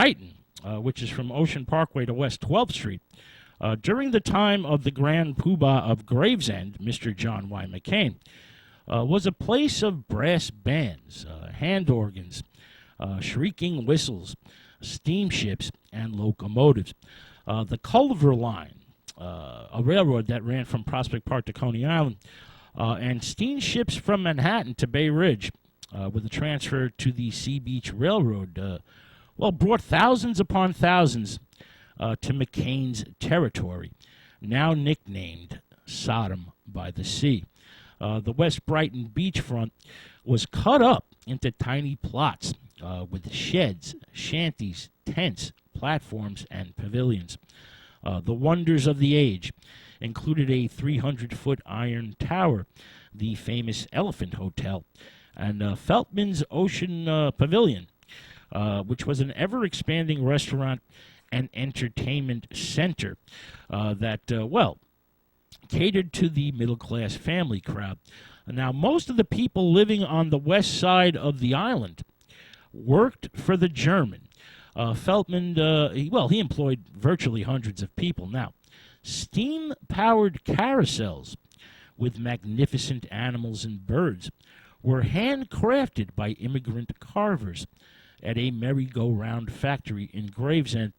Brighton, which is from Ocean Parkway to West 12th Street, during the time of the Grand Poobah of Gravesend, Mr. John Y. McCain, was a place of brass bands, hand organs, shrieking whistles, steamships, and locomotives. The Culver Line, a railroad that ran from Prospect Park to Coney Island, and steamships from Manhattan to Bay Ridge, with a transfer to the Sea Beach Railroad, brought thousands upon thousands to McCain's territory, now nicknamed Sodom by the Sea. The West Brighton beachfront was cut up into tiny plots with sheds, shanties, tents, platforms, and pavilions. The wonders of the age included a 300-foot iron tower, the famous Elephant Hotel, and Feltman's Ocean Pavilion, which was an ever-expanding restaurant and entertainment center that catered to the middle-class family crowd. Now, most of the people living on the west side of the island worked for the German. Feltman, he employed virtually hundreds of people. Now, steam-powered carousels with magnificent animals and birds were handcrafted by immigrant carvers at a merry-go-round factory in Gravesend,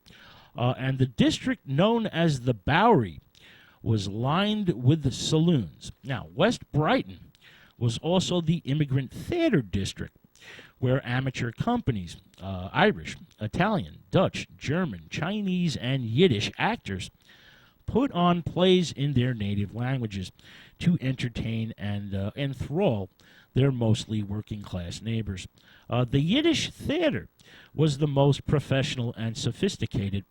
and the district known as the Bowery was lined with saloons. Now, West Brighton was also the immigrant theater district, where amateur companies, Irish, Italian, Dutch, German, Chinese, and Yiddish actors put on plays in their native languages to entertain and enthrall their mostly working-class neighbors. The Yiddish theater was the most professional and sophisticated,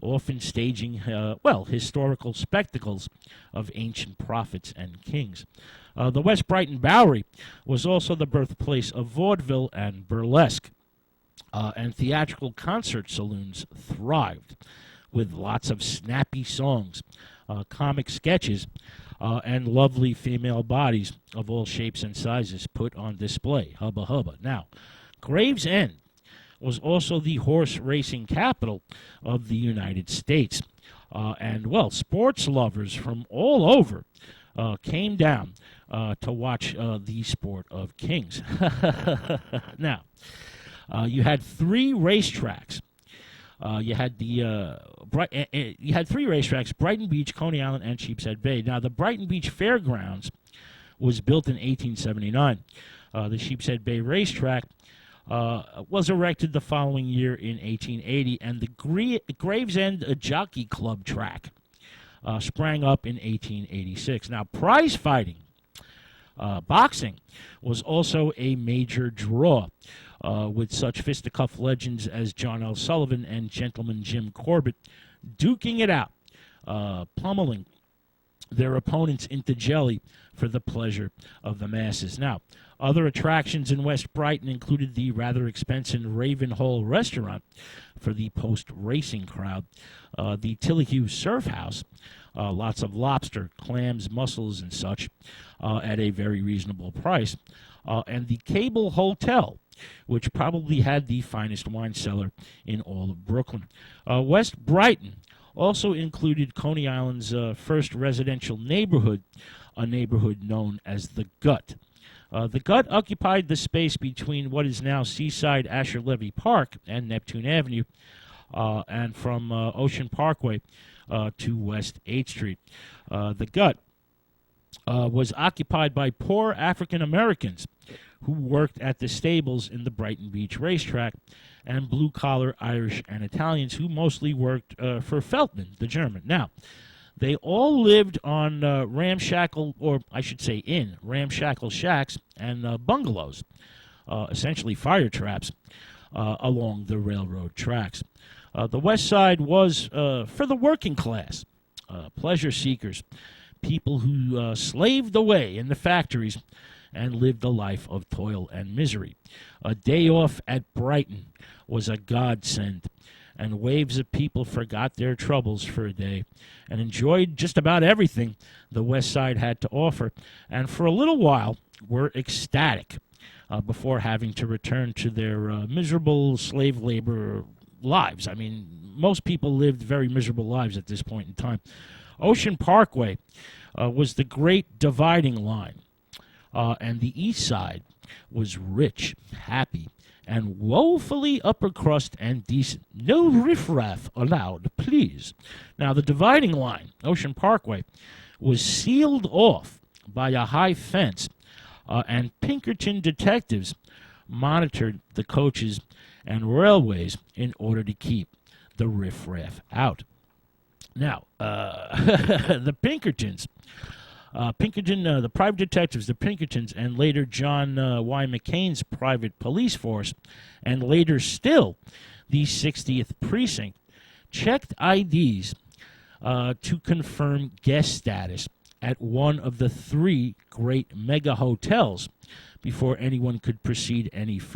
often staging, historical spectacles of ancient prophets and kings. The West Brighton Bowery was also the birthplace of vaudeville and burlesque, and theatrical concert saloons thrived with lots of snappy songs, comic sketches, and lovely female bodies of all shapes and sizes put on display. Hubba hubba. Now, Gravesend was also the horse racing capital of the United States. Sports lovers from all over came down to watch the sport of kings. Now, you had three racetracks. You had three racetracks: Brighton Beach, Coney Island, and Sheepshead Bay. Now, the Brighton Beach Fairgrounds was built in 1879. The Sheepshead Bay racetrack was erected the following year in 1880, and the Gravesend Jockey Club track sprang up in 1886. Now, prize fighting, boxing, was also a major draw, with such fisticuff legends as John L. Sullivan and Gentleman Jim Corbett duking it out, pummeling their opponents into jelly for the pleasure of the masses. Now, other attractions in West Brighton included the rather expensive Raven Hall restaurant for the post-racing crowd, the Tillahue Surf House, lots of lobster, clams, mussels, and such at a very reasonable price, and the Cable Hotel, which probably had the finest wine cellar in all of Brooklyn. West Brighton also included Coney Island's first residential neighborhood, a neighborhood known as the Gut. The Gut occupied the space between what is now Seaside Asher Levy Park and Neptune Avenue, and from Ocean Parkway to West 8th Street. The Gut was occupied by poor African Americans who worked at the stables in the Brighton Beach racetrack, and blue-collar Irish and Italians who mostly worked for Feltman, the German. Now, they all lived on ramshackle shacks and bungalows, essentially fire traps, along the railroad tracks. The West Side was for the working class, pleasure seekers, people who slaved away in the factories and lived a life of toil and misery. A day off at Brighton was a godsend, and waves of people forgot their troubles for a day and enjoyed just about everything the West Side had to offer, and for a little while were ecstatic before having to return to their miserable slave labor lives. I mean, most people lived very miserable lives at this point in time. Ocean Parkway was the great dividing line, and the east side was rich, happy, and woefully upper crust and decent. No riffraff allowed, please. Now, the dividing line, Ocean Parkway, was sealed off by a high fence, and Pinkerton detectives monitored the coaches and railways in order to keep the riffraff out. Now, the Pinkertons, the private detectives, the Pinkertons, and later John Y. McCain's private police force, and later still the 60th Precinct, checked IDs to confirm guest status at one of the three great mega hotels before anyone could proceed any further.